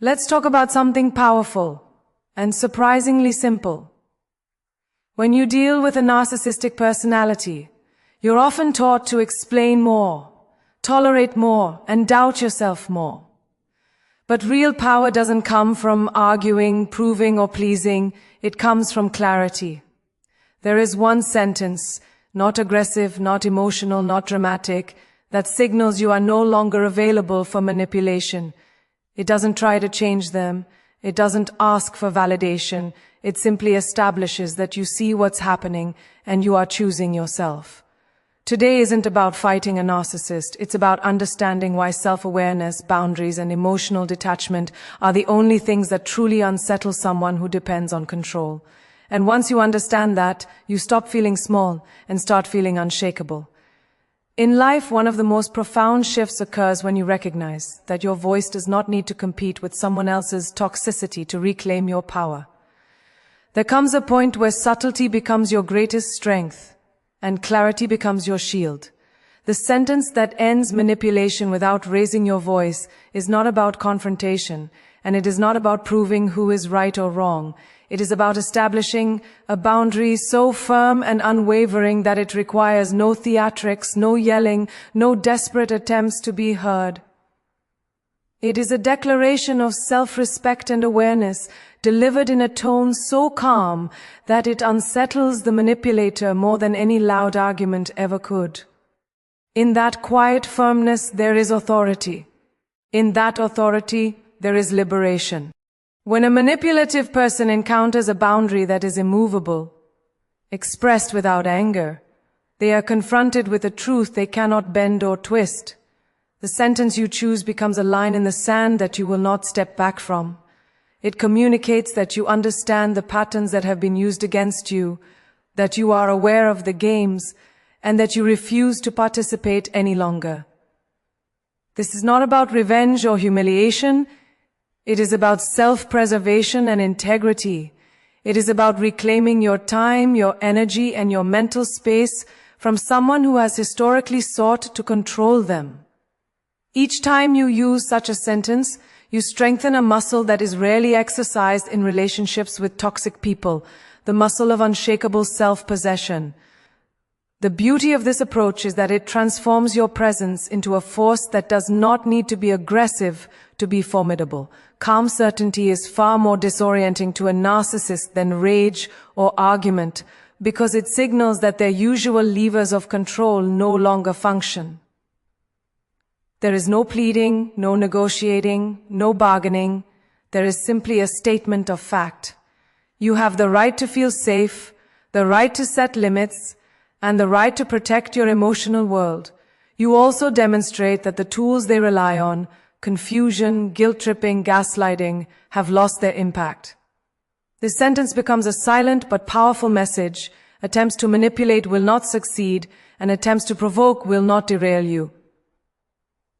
Let's talk about something powerful and surprisingly simple. When you deal with a narcissistic personality, you're often taught to explain more, tolerate more, and doubt yourself more. But real power doesn't come from arguing, proving, or pleasing. It comes from clarity. There is one sentence, not aggressive, not emotional, not dramatic, that signals you are no longer available for manipulation. It doesn't try to change them. It doesn't ask for validation. It simply establishes that you see what's happening and you are choosing yourself. Today isn't about fighting a narcissist. It's about understanding why self-awareness, boundaries, and emotional detachment are the only things that truly unsettle someone who depends on control. And once you understand that, you stop feeling small and start feeling unshakable. In life, one of the most profound shifts occurs when you recognize that your voice does not need to compete with someone else's toxicity to reclaim your power. There comes a point where subtlety becomes your greatest strength and clarity becomes your shield. The sentence that ends manipulation without raising your voice is not about confrontation, and it is not about proving who is right or wrong. It is about establishing a boundary so firm and unwavering that it requires no theatrics, no yelling, no desperate attempts to be heard. It is a declaration of self-respect and awareness, delivered in a tone so calm that it unsettles the manipulator more than any loud argument ever could. In that quiet firmness, there is authority. In that authority, there is liberation. When a manipulative person encounters a boundary that is immovable, expressed without anger, they are confronted with a truth they cannot bend or twist. The sentence you choose becomes a line in the sand that you will not step back from. It communicates that you understand the patterns that have been used against you, that you are aware of the games, and that you refuse to participate any longer. This is not about revenge or humiliation. It is about self-preservation and integrity. It is about reclaiming your time, your energy, and your mental space from someone who has historically sought to control them. Each time you use such a sentence, you strengthen a muscle that is rarely exercised in relationships with toxic people, the muscle of unshakable self-possession. The beauty of this approach is that it transforms your presence into a force that does not need to be aggressive to be formidable. Calm certainty is far more disorienting to a narcissist than rage or argument, because it signals that their usual levers of control no longer function. There is no pleading, no negotiating, no bargaining. There is simply a statement of fact. You have the right to feel safe, the right to set limits, and the right to protect your emotional world. You also demonstrate that the tools they rely on, confusion, guilt-tripping, gaslighting, have lost their impact. This sentence becomes a silent but powerful message. Attempts to manipulate will not succeed, and attempts to provoke will not derail you.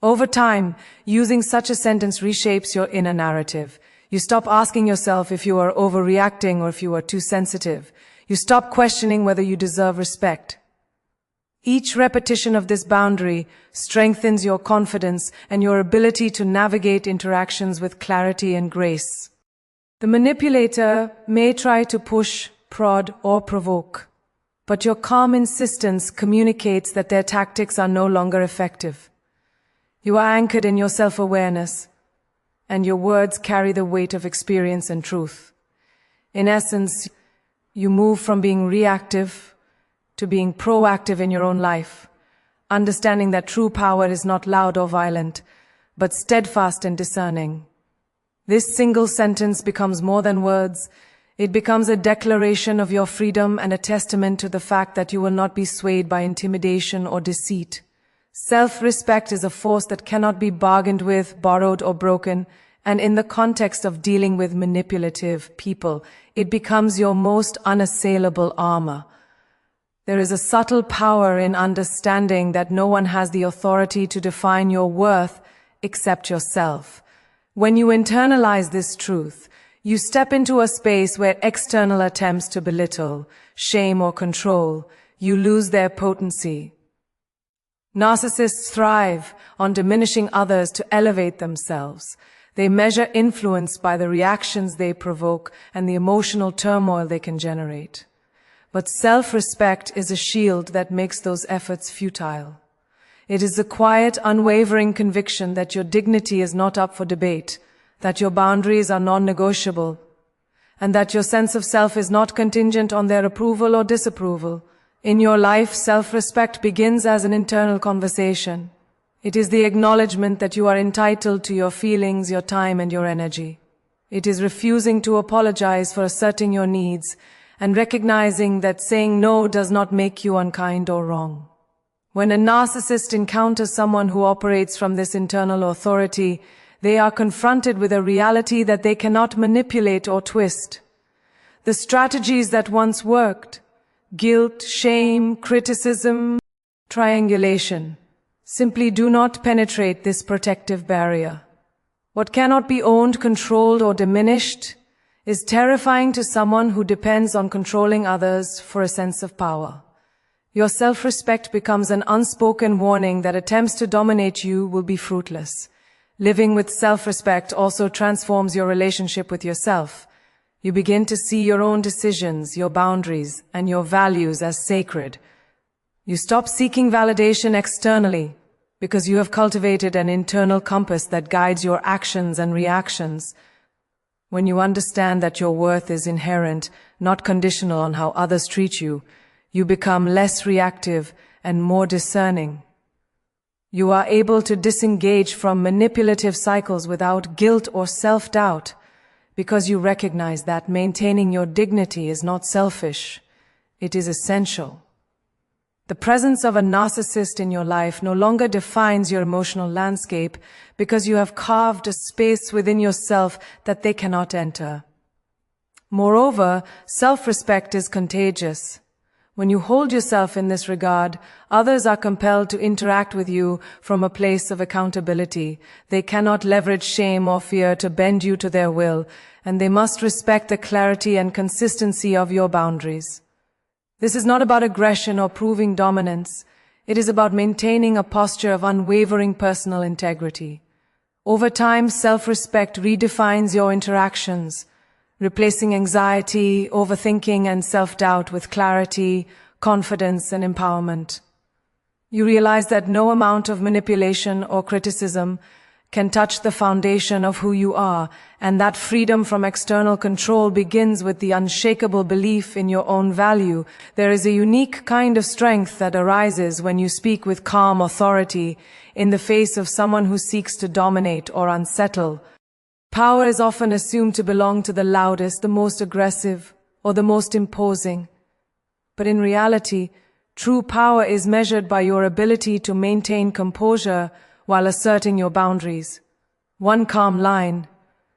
Over time, using such a sentence reshapes your inner narrative. You stop asking yourself if you are overreacting or if you are too sensitive. You stop questioning whether you deserve respect. Each repetition of this boundary strengthens your confidence and your ability to navigate interactions with clarity and grace. The manipulator may try to push, prod, or provoke, but your calm insistence communicates that their tactics are no longer effective. You are anchored in your self-awareness, and your words carry the weight of experience and truth. In essence, you move from being reactive to being proactive in your own life, understanding that true power is not loud or violent, but steadfast and discerning. This single sentence becomes more than words. It becomes a declaration of your freedom and a testament to the fact that you will not be swayed by intimidation or deceit. Self-respect is a force that cannot be bargained with, borrowed, or broken, and in the context of dealing with manipulative people, it becomes your most unassailable armor. There is a subtle power in understanding that no one has the authority to define your worth except yourself. When you internalize this truth, you step into a space where external attempts to belittle, shame, or control, you lose their potency. Narcissists thrive on diminishing others to elevate themselves. They measure influence by the reactions they provoke and the emotional turmoil they can generate. But self-respect is a shield that makes those efforts futile. It is the quiet, unwavering conviction that your dignity is not up for debate, that your boundaries are non-negotiable, and that your sense of self is not contingent on their approval or disapproval. In your life, self-respect begins as an internal conversation. It is the acknowledgement that you are entitled to your feelings, your time, and your energy. It is refusing to apologize for asserting your needs and recognizing that saying no does not make you unkind or wrong. When a narcissist encounters someone who operates from this internal authority, they are confronted with a reality that they cannot manipulate or twist. The strategies that once worked, guilt, shame, criticism, triangulation, simply do not penetrate this protective barrier. What cannot be owned, controlled, or diminished is terrifying to someone who depends on controlling others for a sense of power. Your self-respect becomes an unspoken warning that attempts to dominate you will be fruitless. Living with self-respect also transforms your relationship with yourself. You begin to see your own decisions, your boundaries, and your values as sacred. You stop seeking validation externally because you have cultivated an internal compass that guides your actions and reactions. When you understand that your worth is inherent, not conditional on how others treat you, you become less reactive and more discerning. You are able to disengage from manipulative cycles without guilt or self-doubt, because you recognize that maintaining your dignity is not selfish, it is essential. The presence of a narcissist in your life no longer defines your emotional landscape because you have carved a space within yourself that they cannot enter. Moreover, self-respect is contagious. When you hold yourself in this regard, others are compelled to interact with you from a place of accountability. They cannot leverage shame or fear to bend you to their will, and they must respect the clarity and consistency of your boundaries. This is not about aggression or proving dominance. It is about maintaining a posture of unwavering personal integrity. Over time, self-respect redefines your interactions, replacing anxiety, overthinking, and self-doubt with clarity, confidence, and empowerment. You realize that no amount of manipulation or criticism can touch the foundation of who you are, and that freedom from external control begins with the unshakable belief in your own value. There is a unique kind of strength that arises when you speak with calm authority in the face of someone who seeks to dominate or unsettle. Power is often assumed to belong to the loudest, the most aggressive, or the most imposing. But in reality, true power is measured by your ability to maintain composure while asserting your boundaries. One calm line,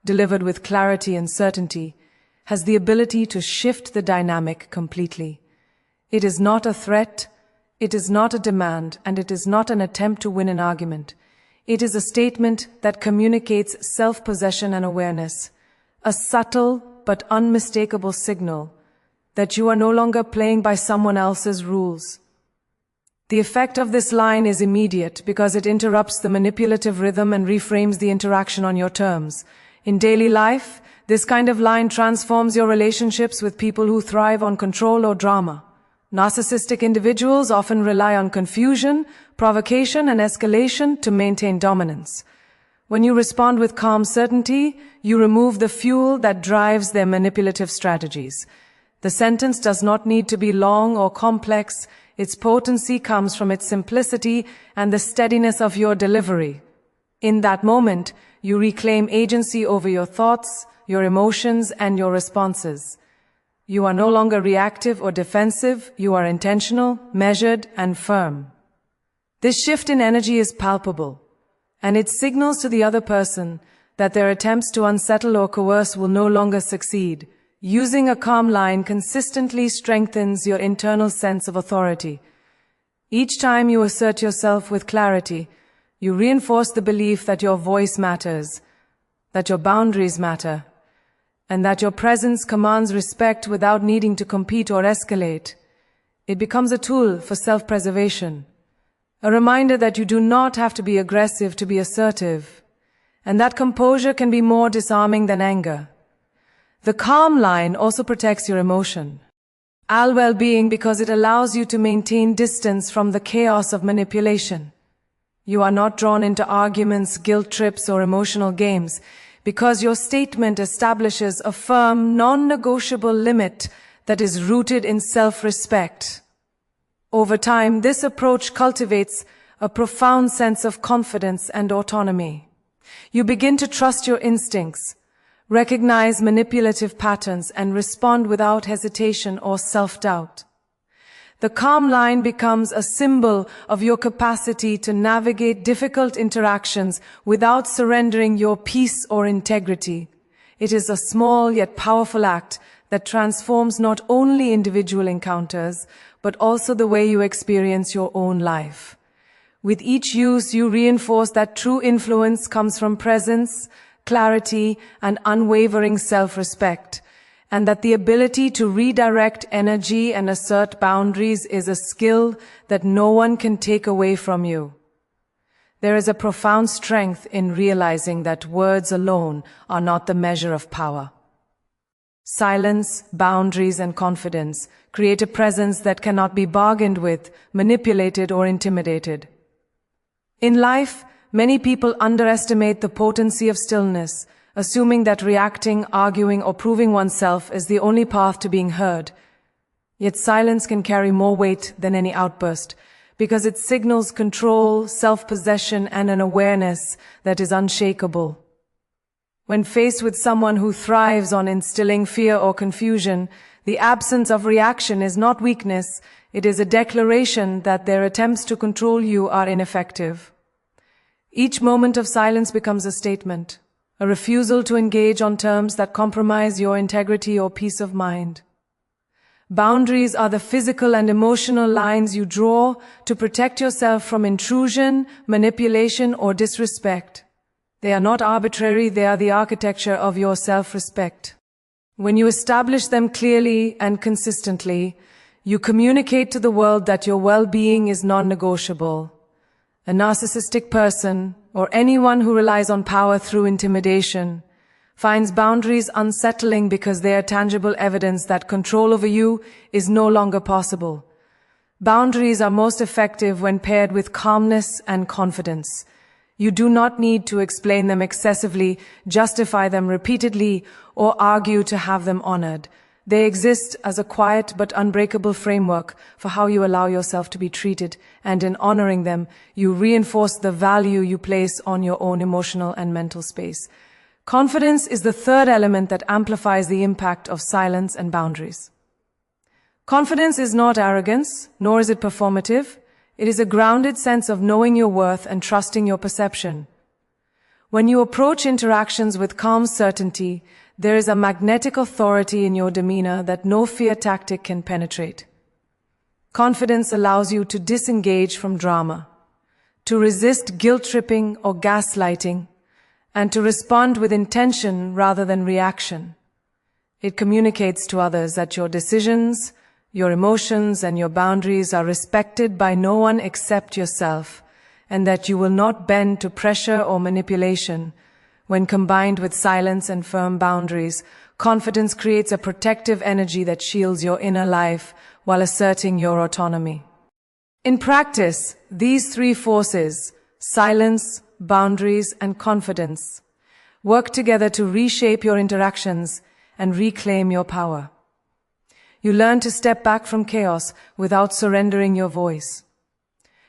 delivered with clarity and certainty, has the ability to shift the dynamic completely. It is not a threat, it is not a demand, and it is not an attempt to win an argument. It is a statement that communicates self-possession and awareness, a subtle but unmistakable signal that you are no longer playing by someone else's rules. The effect of this line is immediate because it interrupts the manipulative rhythm and reframes the interaction on your terms. In daily life, this kind of line transforms your relationships with people who thrive on control or drama. Narcissistic individuals often rely on confusion, provocation, and escalation to maintain dominance. When you respond with calm certainty, you remove the fuel that drives their manipulative strategies. The sentence does not need to be long or complex. Its potency comes from its simplicity and the steadiness of your delivery. In that moment, you reclaim agency over your thoughts, your emotions, and your responses. You are no longer reactive or defensive, you are intentional, measured, and firm. This shift in energy is palpable, and it signals to the other person that their attempts to unsettle or coerce will no longer succeed. Using a calm line consistently strengthens your internal sense of authority. Each time you assert yourself with clarity, you reinforce the belief that your voice matters, that your boundaries matter, and that your presence commands respect without needing to compete or escalate. It becomes a tool for self-preservation, a reminder that you do not have to be aggressive to be assertive, and that composure can be more disarming than anger. The calm line also protects your emotion well-being because it allows you to maintain distance from the chaos of manipulation. You are not drawn into arguments, guilt trips, or emotional games because your statement establishes a firm, non-negotiable limit that is rooted in self-respect. Over time, this approach cultivates a profound sense of confidence and autonomy. You begin to trust your instincts, recognize manipulative patterns, and respond without hesitation or self-doubt. The calm line becomes a symbol of your capacity to navigate difficult interactions without surrendering your peace or integrity. It is a small yet powerful act that transforms not only individual encounters, but also the way you experience your own life. With each use, you reinforce that true influence comes from presence, clarity, and unwavering self-respect, and that the ability to redirect energy and assert boundaries is a skill that no one can take away from you. There is a profound strength in realizing that words alone are not the measure of power. Silence, boundaries, and confidence create a presence that cannot be bargained with, manipulated, or intimidated. In life, many people underestimate the potency of stillness, assuming that reacting, arguing, or proving oneself is the only path to being heard. Yet silence can carry more weight than any outburst, because it signals control, self-possession, and an awareness that is unshakable. When faced with someone who thrives on instilling fear or confusion, the absence of reaction is not weakness, it is a declaration that their attempts to control you are ineffective. Each moment of silence becomes a statement, a refusal to engage on terms that compromise your integrity or peace of mind. Boundaries are the physical and emotional lines you draw to protect yourself from intrusion, manipulation, or disrespect. They are not arbitrary, they are the architecture of your self-respect. When you establish them clearly and consistently, you communicate to the world that your well-being is non-negotiable. A narcissistic person, or anyone who relies on power through intimidation, finds boundaries unsettling because they are tangible evidence that control over you is no longer possible. Boundaries are most effective when paired with calmness and confidence. You do not need to explain them excessively, justify them repeatedly, or argue to have them honored. They exist as a quiet but unbreakable framework for how you allow yourself to be treated, and in honoring them, you reinforce the value you place on your own emotional and mental space. Confidence is the third element that amplifies the impact of silence and boundaries. Confidence is not arrogance, nor is it performative. It is a grounded sense of knowing your worth and trusting your perception. When you approach interactions with calm certainty, there is a magnetic authority in your demeanor that no fear tactic can penetrate. Confidence allows you to disengage from drama, to resist guilt-tripping or gaslighting, and to respond with intention rather than reaction. It communicates to others that your decisions, your emotions, and your boundaries are respected by no one except yourself, and that you will not bend to pressure or manipulation. When combined with silence and firm boundaries, confidence creates a protective energy that shields your inner life while asserting your autonomy. In practice, these three forces, silence, boundaries, and confidence, work together to reshape your interactions and reclaim your power. You learn to step back from chaos without surrendering your voice.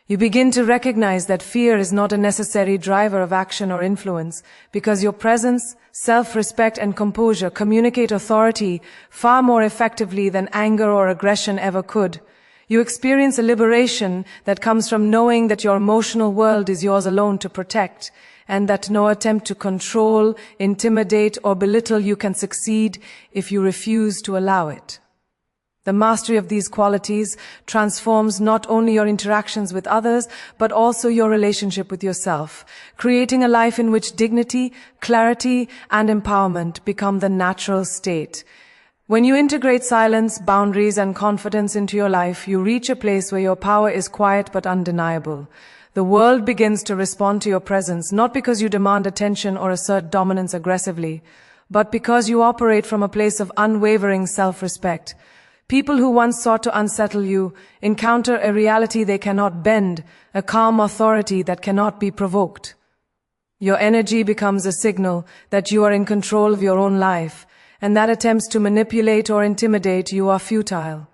You begin to recognize that fear is not a necessary driver of action or influence because your presence, self-respect, and composure communicate authority far more effectively than anger or aggression ever could. You experience a liberation that comes from knowing that your emotional world is yours alone to protect, and that no attempt to control, intimidate, or belittle you can succeed if you refuse to allow it. The mastery of these qualities transforms not only your interactions with others, but also your relationship with yourself, creating a life in which dignity, clarity, and empowerment become the natural state. When you integrate silence, boundaries, and confidence into your life, you reach a place where your power is quiet but undeniable. The world begins to respond to your presence, not because you demand attention or assert dominance aggressively, but because you operate from a place of unwavering self-respect. People who once sought to unsettle you encounter a reality they cannot bend, a calm authority that cannot be provoked. Your energy becomes a signal that you are in control of your own life, and that attempts to manipulate or intimidate you are futile.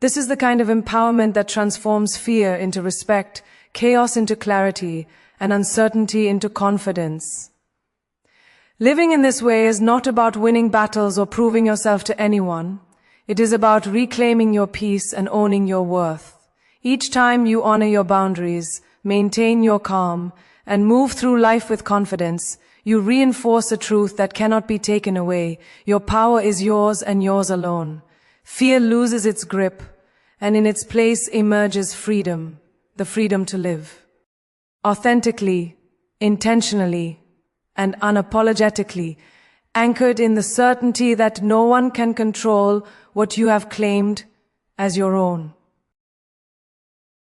This is the kind of empowerment that transforms fear into respect, chaos into clarity, and uncertainty into confidence. Living in this way is not about winning battles or proving yourself to anyone. It is about reclaiming your peace and owning your worth. Each time you honor your boundaries, maintain your calm, and move through life with confidence, you reinforce a truth that cannot be taken away. Your power is yours and yours alone. Fear loses its grip, and in its place emerges freedom, the freedom to live. Authentically, intentionally, and unapologetically, anchored in the certainty that no one can control what you have claimed as your own.